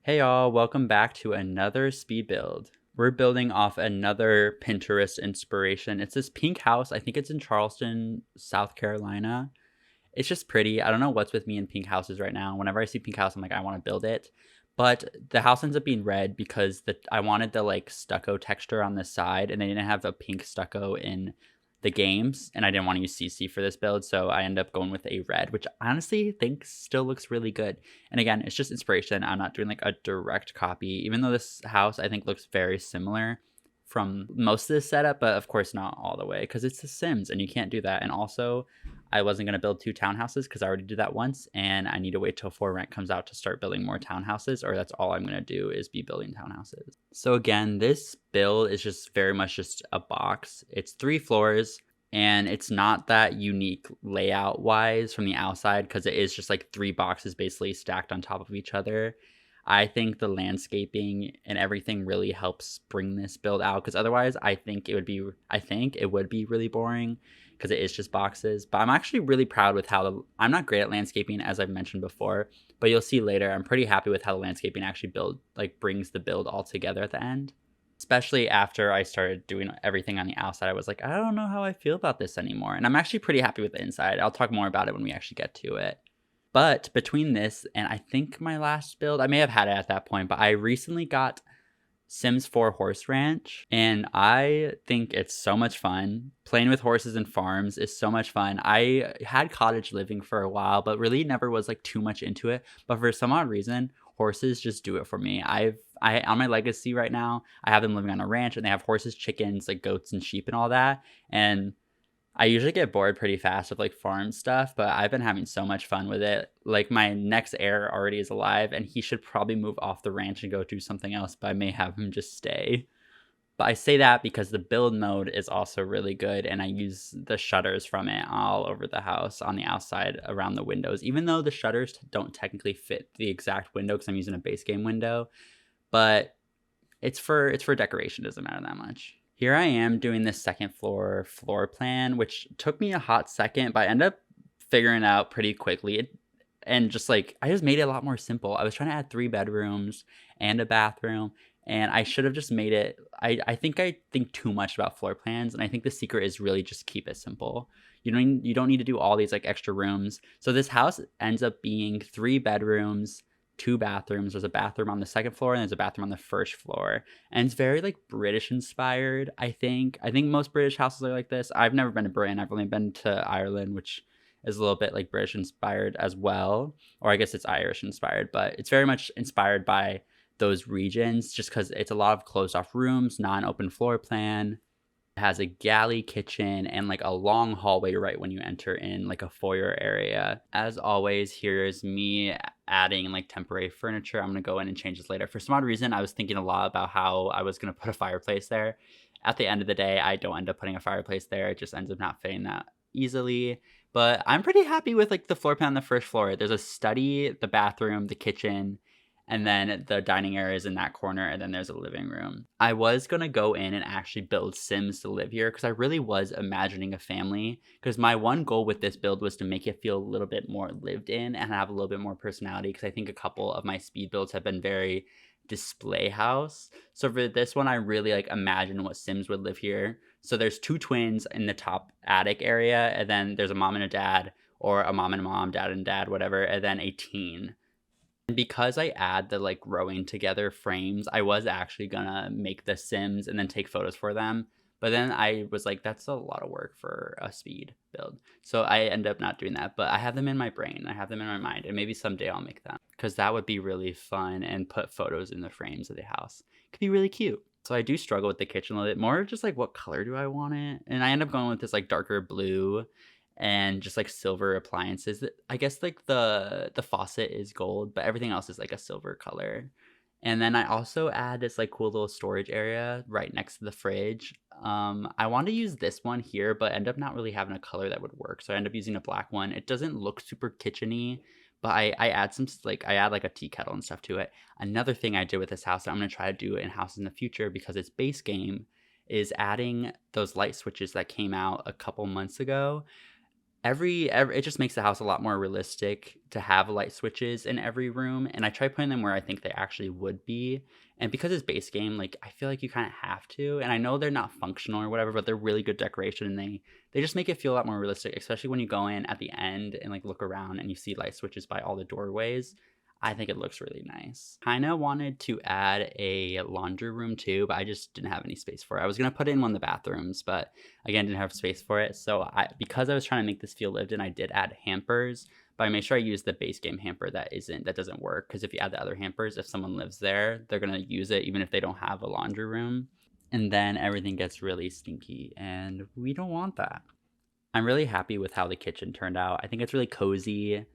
Hey y'all, welcome back to another speed build. We're building off another Pinterest inspiration. It's this pink house. I think it's in Charleston, South Carolina. It's just pretty. I don't know what's with me in pink houses right now. Whenever I see pink house, I'm like, I want to build it. But the house ends up being red because I wanted the like stucco texture on the side, and they didn't have a pink stucco in the games, and I didn't want to use CC for this build, so I ended up going with a red, which I honestly think still looks really good. And again, it's just inspiration. I'm not doing like a direct copy, even though this house I think looks very similar from most of the setup, but of course not all the way because it's The Sims and you can't do that. And also, I wasn't going to build two townhouses because I already did that once, and I need to wait till For Rent comes out to start building more townhouses, or that's all I'm going to do is be building townhouses. So again, this build is just very much just a box. It's 3 floors, and it's not that unique layout wise from the outside because it is just like 3 boxes basically stacked on top of each other. I think the landscaping and everything really helps bring this build out because otherwise I think it would be really boring because it is just boxes. But I'm actually really proud with I'm not great at landscaping as I've mentioned before, but you'll see later I'm pretty happy with how the landscaping actually brings the build all together at the end. Especially after I started doing everything on the outside, I was like, I don't know how I feel about this anymore. And I'm actually pretty happy with the inside. I'll talk more about it when we actually get to it. But between this and I think my last build, I may have had it at that point, but I recently got Sims 4 Horse Ranch, and I think it's so much fun. Playing with horses and farms is so much fun. I had cottage living for a while, but really never was like too much into it. But for some odd reason, horses just do it for me. I on my legacy right now, I have them living on a ranch, and they have horses, chickens, like goats and sheep and all that. And I usually get bored pretty fast with like farm stuff, but I've been having so much fun with it. Like my next heir already is alive, and he should probably move off the ranch and go do something else, but I may have him just stay. But I say that because the build mode is also really good, and I use the shutters from it all over the house on the outside around the windows, even though the shutters don't technically fit the exact window because I'm using a base game window. But it's for decoration, doesn't matter that much. Here I am doing this second floor plan, which took me a hot second, but I ended up figuring it out pretty quickly. And just like I just made it a lot more simple. I was trying to add 3 bedrooms and a bathroom, and I should have just made it. I think too much about floor plans, and I think the secret is really just keep it simple. You don't need to do all these like extra rooms. So this house ends up being 3 bedrooms, 2 bathrooms. There's a bathroom on the second floor and there's a bathroom on the first floor. And it's very like British inspired, I think. I think most British houses are like this. I've never been to Britain. I've only been to Ireland, which is a little bit like British inspired as well. Or I guess it's Irish inspired, but it's very much inspired by those regions just because it's a lot of closed off rooms, non-open floor plan. It has a galley kitchen and like a long hallway right when you enter in like a foyer area. As always, here's me adding like temporary furniture. I'm gonna go in and change this later. For some odd reason, I was thinking a lot about how I was gonna put a fireplace there. At the end of the day, I don't end up putting a fireplace there. It just ends up not fitting that easily. But I'm pretty happy with like the floor plan on the first floor. There's a study, the bathroom, the kitchen, and then the dining area is in that corner, and then there's a living room. I was going to go in and actually build Sims to live here because I really was imagining a family, because my one goal with this build was to make it feel a little bit more lived in and have a little bit more personality, because I think a couple of my speed builds have been very display house. So for this one, I really like imagine what Sims would live here. So there's 2 twins in the top attic area, and then there's a mom and a dad, or a mom and a mom, dad and dad, whatever, and then a teen. Because I add the like rowing together frames, I was actually gonna make the Sims and then take photos for them. But then I was like, that's a lot of work for a speed build. So I end up not doing that. But I have them in my brain. I have them in my mind. And maybe someday I'll make them. Because that would be really fun, and put photos in the frames of the house. It could be really cute. So I do struggle with the kitchen a little bit. More just like what color do I want it? And I end up going with this like darker blue and just like silver appliances. I guess like the faucet is gold, but everything else is like a silver color. And then I also add this like cool little storage area right next to the fridge. I want to use this one here, but end up not really having a color that would work. So I end up using a black one. It doesn't look super kitcheny, but I add I add like a tea kettle and stuff to it. Another thing I did with this house that I'm going to try to do in houses in the future, because it's base game, is adding those light switches that came out a couple months ago. Every it just makes the house a lot more realistic to have light switches in every room, and I try putting them where I think they actually would be. And because it's base game, like I feel like you kind of have to. And I know they're not functional or whatever, but they're really good decoration, and they just make it feel a lot more realistic, especially when you go in at the end and like look around and you see light switches by all the doorways. I think it looks really nice. Kind of wanted to add a laundry room too, but I just didn't have any space for it. I was gonna put it in one of the bathrooms, but again, didn't have space for it. So because I was trying to make this feel lived in, I did add hampers, but I made sure I used the base game hamper that doesn't work. Because if you add the other hampers, if someone lives there, they're gonna use it even if they don't have a laundry room, and then everything gets really stinky, and we don't want that. I'm really happy with how the kitchen turned out. I think it's really cozy.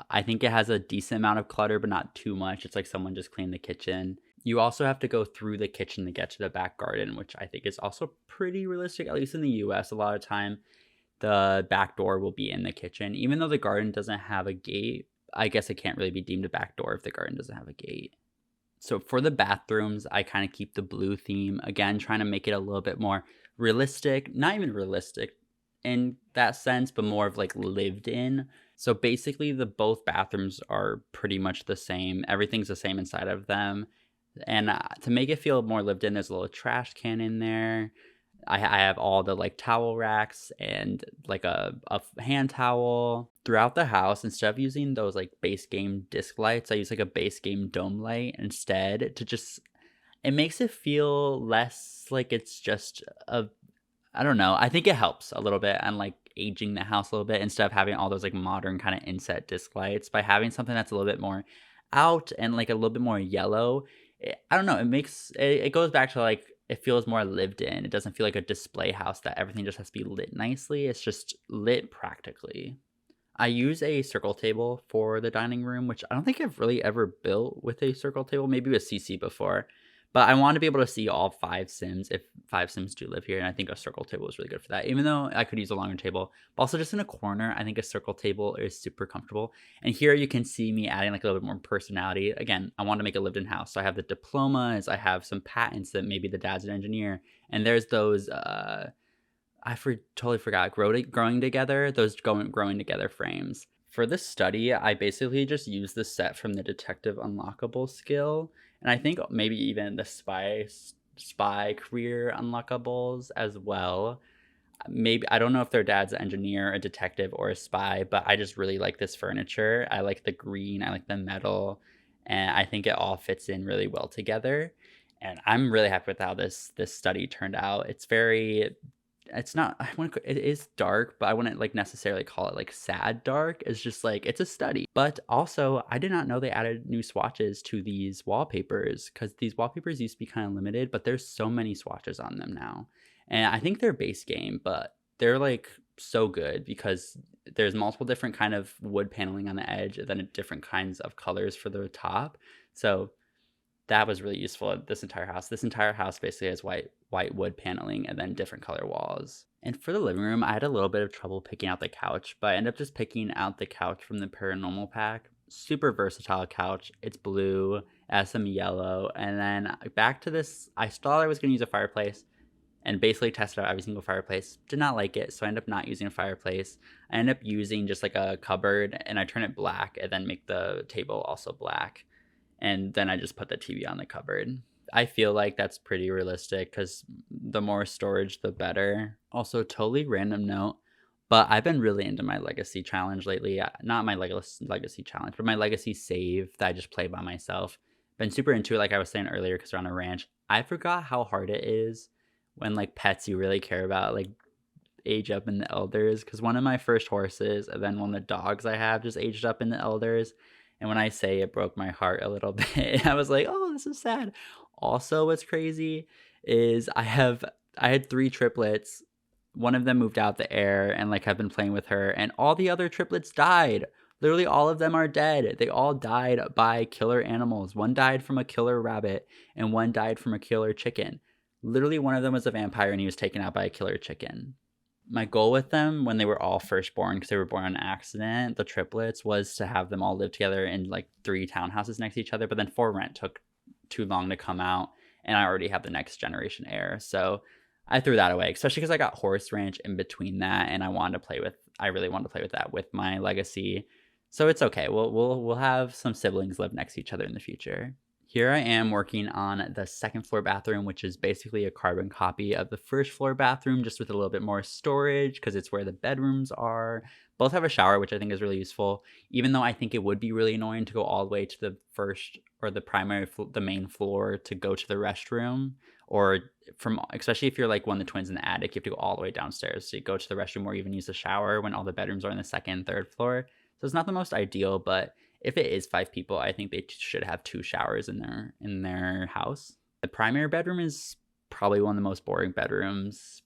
I think it has a decent amount of clutter, but not too much. It's like someone just cleaned the kitchen. You also have to go through the kitchen to get to the back garden, which I think is also pretty realistic, at least in the US. A lot of time, the back door will be in the kitchen. Even though the garden doesn't have a gate, I guess it can't really be deemed a back door if the garden doesn't have a gate. So for the bathrooms, I kind of keep the blue theme. Again, trying to make it a little bit more realistic. Not even realistic in that sense, but more of like lived in. So basically the both bathrooms are pretty much the same. Everything's the same inside of them. And to make it feel more lived in, there's a little trash can in there. I have all the like towel racks and like a hand towel throughout the house. Instead of using those like base game disc lights, I use like a base game dome light instead to just, it makes it feel less like it's just a, I don't know. I think it helps a little bit and like aging the house a little bit instead of having all those like modern kind of inset disc lights. By having something that's a little bit more out and like a little bit more yellow, I don't know. It goes back to like, it feels more lived in. It doesn't feel like a display house that everything just has to be lit nicely. It's just lit practically. I use a circle table for the dining room, which I don't think I've really ever built with a circle table, maybe with CC before. But I want to be able to see all 5 Sims if 5 Sims do live here, and I think a circle table is really good for that, even though I could use a longer table. But also just in a corner, I think a circle table is super comfortable. And here you can see me adding like a little bit more personality. Again, I want to make a lived-in house. So I have the diplomas, I have some patents that maybe the dad's an engineer, and there's those totally forgot. Growing together, those growing together frames. For this study, I basically just used the set from the detective unlockable skill, and I think maybe even the spy career unlockables as well. Maybe I don't know if their dad's an engineer, a detective, or a spy, but I just really like this furniture. I like the green, I like the metal, and I think it all fits in really well together. And I'm really happy with how this study turned out. It's not, it is dark, but I wouldn't like necessarily call it like sad dark. It's just like it's a study. But also I did not know they added new swatches to these wallpapers, because these wallpapers used to be kind of limited, but there's so many swatches on them now. And I think they're base game, but they're like so good because there's multiple different kind of wood paneling on the edge and then different kinds of colors for the top. So that was really useful at this entire house. This entire house basically has white wood paneling and then different color walls. And for the living room, I had a little bit of trouble picking out the couch, but I ended up just picking out the couch from the Paranormal pack. Super versatile couch. It's blue, it has some yellow, and then back to this, I thought I was going to use a fireplace and basically tested out every single fireplace. Did not like it, so I ended up not using a fireplace. I ended up using just like a cupboard, and I turn it black and then make the table also black. And then I just put the TV on the cupboard. I feel like that's pretty realistic because the more storage, the better. Also, totally random note, but I've been really into my legacy challenge lately. Not my legacy challenge, but my legacy save that I just play by myself. Been super into it, like I was saying earlier, because we're on a ranch. I forgot how hard it is when like pets you really care about like age up in the elders. Because one of my first horses, and then one of the dogs I have, just aged up in the elders. And when I say it broke my heart a little bit, I was like, oh, this is sad. Also, what's crazy is I had 3 triplets. One of them moved out the air and like I've been playing with her, and all the other triplets died. Literally all of them are dead. They all died by killer animals. One died from a killer rabbit and one died from a killer chicken. Literally one of them was a vampire and he was taken out by a killer chicken. My goal with them when they were all first born, because they were born on accident, the triplets, was to have them all live together in like 3 townhouses next to each other. But then for rent took too long to come out, and I already have the next generation heir. So I threw that away, especially because I got horse ranch in between that, and I wanted to play with I really want to play with that with my legacy. So it's okay. We'll have some siblings live next to each other in the future. Here I am working on the second floor bathroom, which is basically a carbon copy of the first floor bathroom, just with a little bit more storage because it's where the bedrooms are. Both have a shower, which I think is really useful, even though I think it would be really annoying to go all the way to the first or the the main floor to go to the restroom, or from, especially if you're like one of the twins in the attic, you have to go all the way downstairs to go to the restroom or even use the shower when all the bedrooms are on the second, third floor. So it's not the most ideal, but if it is 5 people, I think they should have 2 showers in their house. The primary bedroom is probably one of the most boring bedrooms.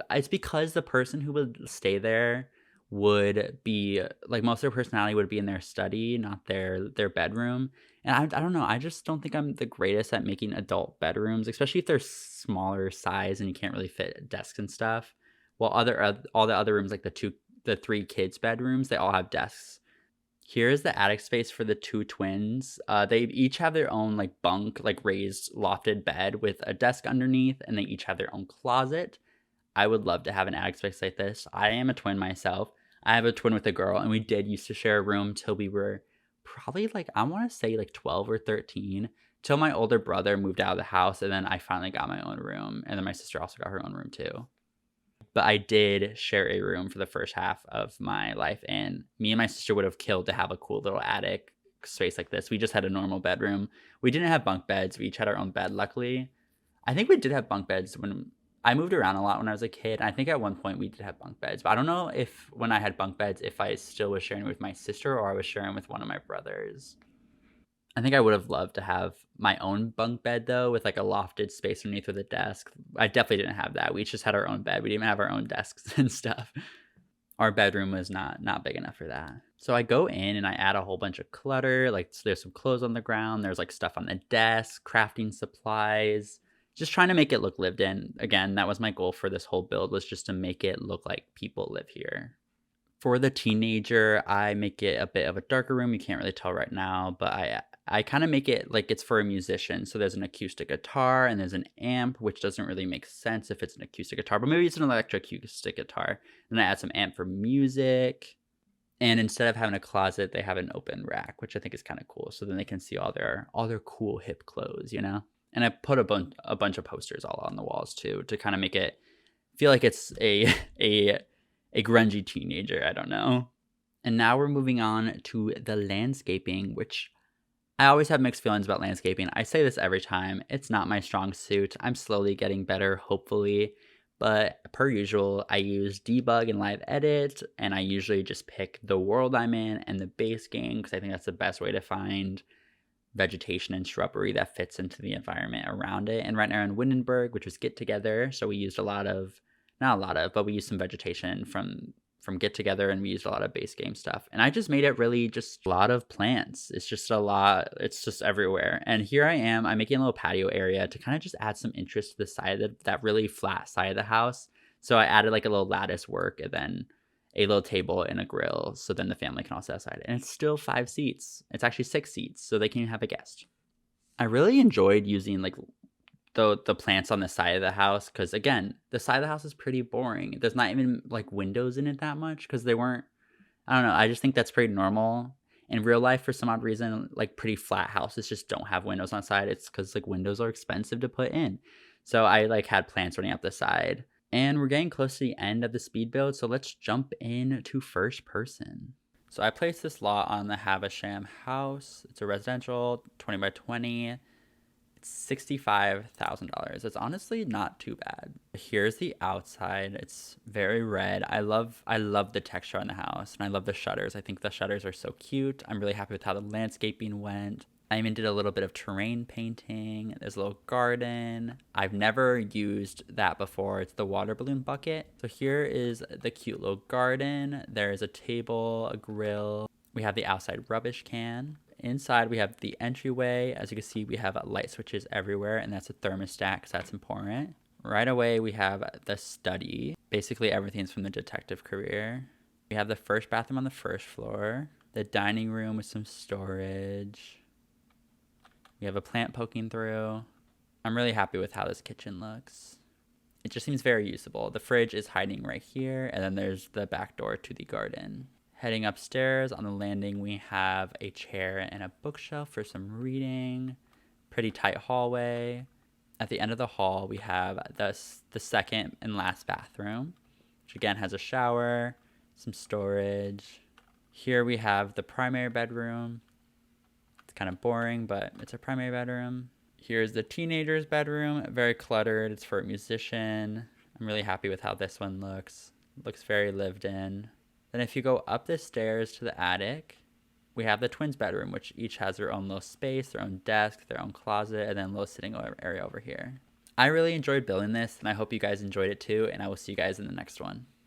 It's because the person who would stay there would be like, most of their personality would be in their study, not their bedroom. And I don't know, I just don't think I'm the greatest at making adult bedrooms, especially if they're smaller size and you can't really fit desks and stuff. While all the other rooms, like the 3 kids' bedrooms, they all have desks. Here's the attic space for the 2 twins. They each have their own like bunk, like raised lofted bed with a desk underneath, and they each have their own closet. I would love to have an attic space like this. I am a twin myself. I have a twin with a girl, and we did used to share a room till we were probably like, I want to say like 12 or 13, till my older brother moved out of the house, and then I finally got my own room, and then my sister also got her own room too. But I did share a room for the first half of my life, and me and my sister would have killed to have a cool little attic space like this. We just had a normal bedroom. We didn't have bunk beds. We each had our own bed, luckily. I think we did have bunk beds when I moved around a lot when I was a kid. I think at one point we did have bunk beds, but I don't know if when I had bunk beds, if I still was sharing with my sister or I was sharing with one of my brothers. I think I would have loved to have my own bunk bed, though, with like a lofted space underneath with a desk. I definitely didn't have that. We just had our own bed. We didn't even have our own desks and stuff. Our bedroom was not big enough for that. So I go in and I add a whole bunch of clutter. Like, so there's some clothes on the ground. There's like stuff on the desk, crafting supplies, just trying to make it look lived in. Again, that was my goal for this whole build, was just to make it look like people live here. For the teenager, I make it a bit of a darker room. You can't really tell right now, but I kind of make it like it's for a musician. So there's an acoustic guitar and there's an amp, which doesn't really make sense if it's an acoustic guitar, but maybe it's an electroacoustic guitar. And I add some amp for music. And instead of having a closet, they have an open rack, which I think is kind of cool. So then they can see all their cool hip clothes, you know? And I put a bunch of posters all on the walls too, to kind of make it feel like it's a grungy teenager. I don't know. And now we're moving on to the landscaping, which I always have mixed feelings about landscaping. I say this every time. It's not my strong suit. I'm slowly getting better, hopefully. But per usual, I use debug and live edit, and I usually just pick the world I'm in and the base game, because I think that's the best way to find vegetation and shrubbery that fits into the environment around it. And right now in Windenburg, which was Get Together, so we used but we used some vegetation from Get Together, and we used a lot of base game stuff. And I just made it really just a lot of plants. It's just a lot. It's just everywhere. And here I am. I'm making a little patio area to kind of just add some interest to the side of that really flat side of the house. So I added like a little lattice work and then a little table and a grill. So then the family can all sit outside. And it's still 5 seats. It's actually 6 seats, so they can have a guest. I really enjoyed using like the plants on the side of the house, because again, the side of the house is pretty boring. There's not even like windows in it that much, because they weren't, I don't know, I just think that's pretty normal. In real life, for some odd reason, like pretty flat houses just don't have windows on the side. It's because like windows are expensive to put in. So I like had plants running up the side. And we're getting close to the end of the speed build, so let's jump in to first person. So I placed this lot on the Havisham house. It's a residential 20 by 20. $65,000. It's honestly not too bad. Here's the outside. It's very red. I love the texture on the house, and I love the shutters. I think the shutters are so cute. I'm really happy with how the landscaping went. I even did a little bit of terrain painting. There's a little garden. I've never used that before. It's the water balloon bucket. So here is the cute little garden. There's a table, a grill. We have the outside rubbish can. Inside, we have the entryway. As you can see, we have light switches everywhere, and that's a thermostat because that's important. Right away, we have the study. Basically, everything's from the detective career. We have the first bathroom on the first floor. The dining room with some storage. We have a plant poking through. I'm really happy with how this kitchen looks. It just seems very usable. The fridge is hiding right here, and then there's the back door to the garden. Heading upstairs, on the landing, we have a chair and a bookshelf for some reading. Pretty tight hallway. At the end of the hall, we have the second and last bathroom, which again has a shower, some storage. Here we have the primary bedroom. It's kind of boring, but it's a primary bedroom. Here's the teenager's bedroom, very cluttered. It's for a musician. I'm really happy with how this one looks. It looks very lived in. Then if you go up the stairs to the attic, we have the twins' bedroom, which each has their own little space, their own desk, their own closet, and then a little sitting area over here. I really enjoyed building this, and I hope you guys enjoyed it too, and I will see you guys in the next one.